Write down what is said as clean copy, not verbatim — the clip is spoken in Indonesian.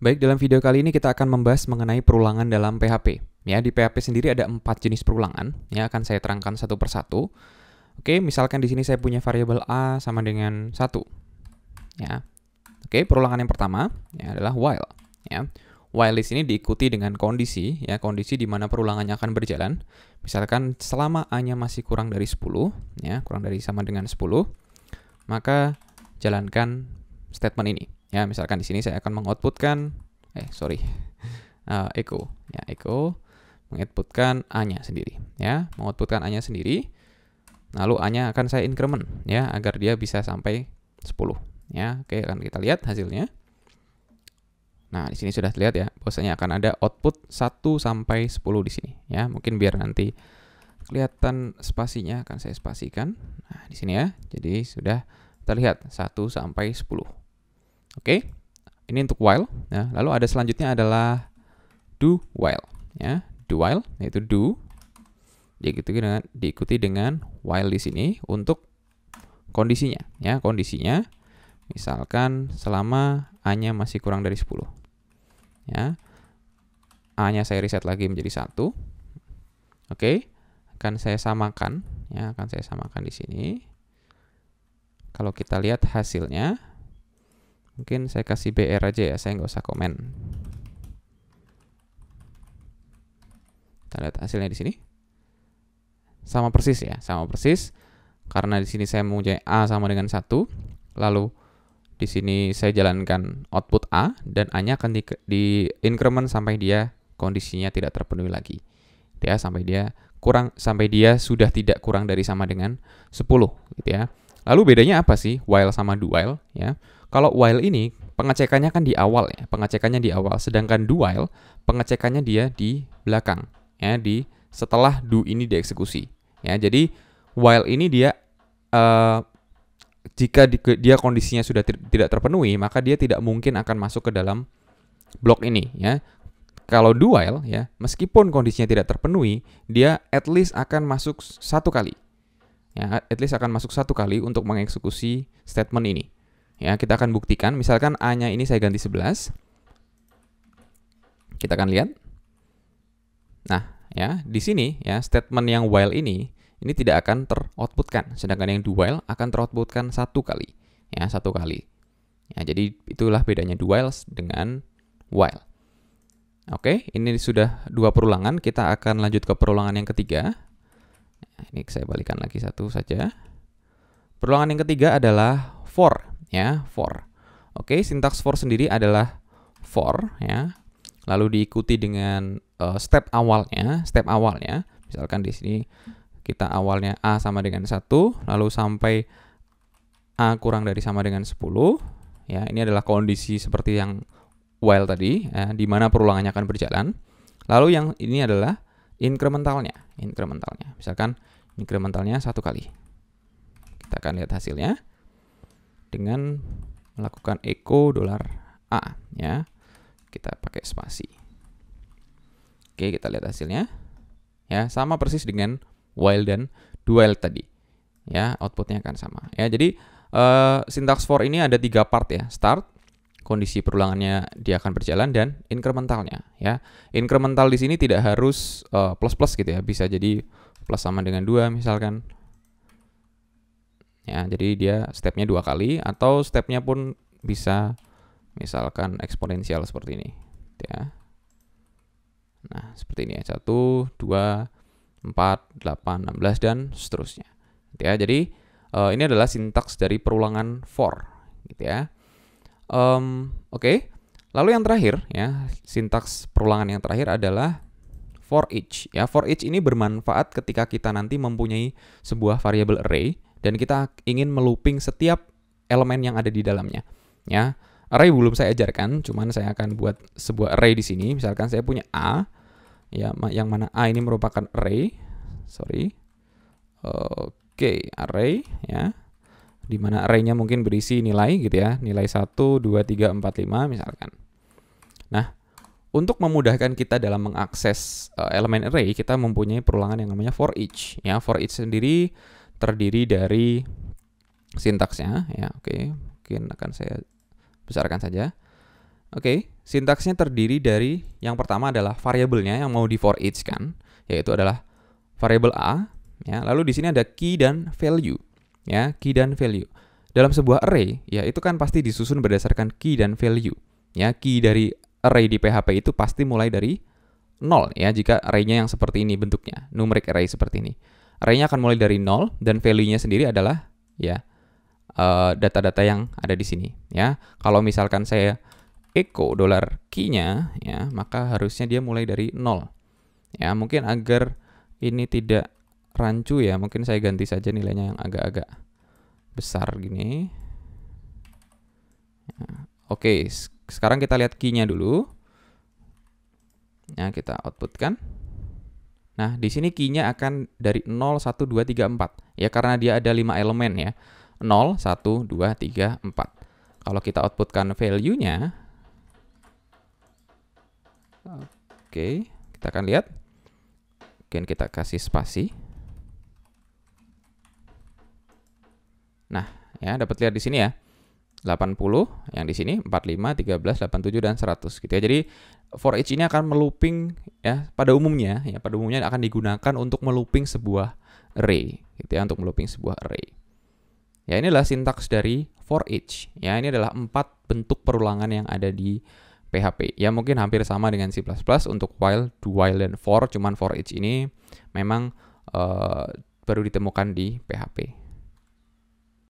Baik, dalam video kali ini kita akan membahas mengenai perulangan dalam PHP. Ya, di PHP sendiri ada 4 jenis perulangan. Ya, akan saya terangkan satu persatu. Oke, misalkan di sini saya punya variabel A sama dengan 1. Ya. Oke, perulangan yang pertama ya, adalah while. Ya. While di sini diikuti dengan kondisi, ya, kondisi di mana perulangannya akan berjalan. Misalkan selama A-nya masih kurang dari 10, ya, kurang dari sama dengan 10, maka jalankan statement ini. Ya, misalkan di sini saya akan mengoutputkan echo, ya, echo mengoutputkan A-nya sendiri, ya, mengoutputkan A-nya sendiri. Lalu A-nya akan saya increment, ya, agar dia bisa sampai 10, ya. Oke, akan kita lihat hasilnya. Nah, di sini sudah terlihat ya, bahwasanya akan ada output 1 sampai 10 di sini, ya. Mungkin biar nanti kelihatan spasinya akan saya spasikan. Nah, di sini ya. Jadi sudah terlihat 1 sampai 10. Oke, ini untuk while. Ya. Lalu ada selanjutnya adalah do while. Ya, do while yaitu do diikuti dengan while di sini untuk kondisinya. Ya, kondisinya misalkan selama A-nya masih kurang dari 10. Ya, A-nya saya reset lagi menjadi 1. Oke, akan saya samakan. Ya, akan saya samakan di sini. Kalau kita lihat hasilnya, mungkin saya kasih BR aja ya, saya nggak usah komen. Kita lihat hasilnya di sini. Sama persis ya, sama persis. Karena di sini saya mempunyai A sama dengan 1. Lalu di sini saya jalankan output A dan A-nya akan di increment sampai dia kondisinya tidak terpenuhi lagi. Ya, sampai dia sudah tidak kurang dari sama dengan 10 gitu ya. Lalu bedanya apa sih while sama do while ya? Kalau while ini pengecekannya kan di awal ya, pengecekannya di awal, sedangkan do while pengecekannya dia di belakang ya, di setelah do ini dieksekusi. Ya, jadi while ini dia jika dia kondisinya sudah tidak terpenuhi, maka dia tidak mungkin akan masuk ke dalam blok ini ya. Kalau do while ya, meskipun kondisinya tidak terpenuhi, dia at least akan masuk satu kali. Ya, at least akan masuk satu kali untuk mengeksekusi statement ini. Ya, kita akan buktikan, misalkan A-nya ini saya ganti 11. Kita akan lihat. Nah, ya, di sini ya, statement yang while ini tidak akan teroutputkan, sedangkan yang do while akan teroutputkan satu kali. Ya, satu kali. Ya, jadi itulah bedanya do while dengan while. Oke, ini sudah 2 perulangan, kita akan lanjut ke perulangan yang ketiga. Nah, ini saya balikan lagi satu saja. Perulangan yang ketiga adalah for, ya, for. Oke, sintaks for sendiri adalah for, ya. Lalu diikuti dengan step awalnya. Misalkan di sini kita awalnya A sama dengan 1, lalu sampai A kurang dari sama dengan 10. Ya, ini adalah kondisi seperti yang while tadi, ya, di mana perulangannya akan berjalan. Lalu yang ini adalah incrementalnya. Misalkan incrementalnya 1 kali. Kita akan lihat hasilnya dengan melakukan echo $A, ya. Kita pakai spasi. Oke, kita lihat hasilnya. Ya, sama persis dengan while dan do while tadi. Ya, outputnya akan sama. Ya, jadi sintaks for ini ada 3 part ya. Start, kondisi perulangannya dia akan berjalan, dan incrementalnya ya. Incremental di sini tidak harus plus gitu ya, bisa jadi plus sama dengan 2 misalkan. Ya, jadi dia stepnya 2 kali, atau stepnya pun bisa misalkan eksponensial seperti ini ya. Nah, seperti ini ya, 1, 2, 4, 8, 16 dan seterusnya. Ya, jadi ini adalah sintaks dari perulangan for gitu ya. Oke. Lalu yang terakhir ya, sintaks perulangan yang terakhir adalah for each. Ya, for each ini bermanfaat ketika kita nanti mempunyai sebuah variabel array dan kita ingin melooping setiap elemen yang ada di dalamnya. Ya, array belum saya ajarkan, cuman saya akan buat sebuah array di sini. Misalkan saya punya A, ya, yang mana A ini merupakan array. Array ya. Di mana array-nya mungkin berisi nilai gitu ya, nilai 1, 2, 3, 4, 5 misalkan. Nah, untuk memudahkan kita dalam mengakses elemen array, kita mempunyai perulangan yang namanya for each. Ya, for each sendiri terdiri dari sintaksnya ya. Oke, mungkin akan saya besarkan saja. Oke, sintaksnya terdiri dari yang pertama adalah variabelnya yang mau di for each kan, yaitu adalah variabel A, ya. Lalu di sini ada key dan value, ya, key dan value. Dalam sebuah array, ya, itu kan pasti disusun berdasarkan key dan value, ya. Key dari array di PHP itu pasti mulai dari 0, ya, jika array-nya yang seperti ini bentuknya, numeric array seperti ini. Array-nya akan mulai dari 0 dan value-nya sendiri adalah, ya, data-data yang ada di sini, ya. Kalau misalkan saya echo $key-nya, ya, maka harusnya dia mulai dari 0. Ya, mungkin agar ini tidak rancu, ya, mungkin saya ganti saja nilainya yang agak-agak besar gini. Ya, oke, sekarang kita lihat key-nya dulu. Ya, kita outputkan. Nah, di sini key-nya akan dari 0, 1, 2, 3, 4. Ya, karena dia ada 5 elemen, ya. 0, 1, 2, 3, 4. Kalau kita outputkan value-nya, oke, kita akan lihat. Mungkin kita kasih spasi. Nah, ya, dapat lihat di sini ya. 80, yang di sini 45, 13, 87 dan 100 gitu ya. Jadi for each ini akan melooping, ya, pada umumnya akan digunakan untuk melooping sebuah array gitu ya, untuk melooping sebuah array. Ya, inilah sintaks dari for each. Ya, ini adalah 4 bentuk perulangan yang ada di PHP. Ya, mungkin hampir sama dengan C++ untuk while, do while, dan for, cuman for each ini memang baru ditemukan di PHP.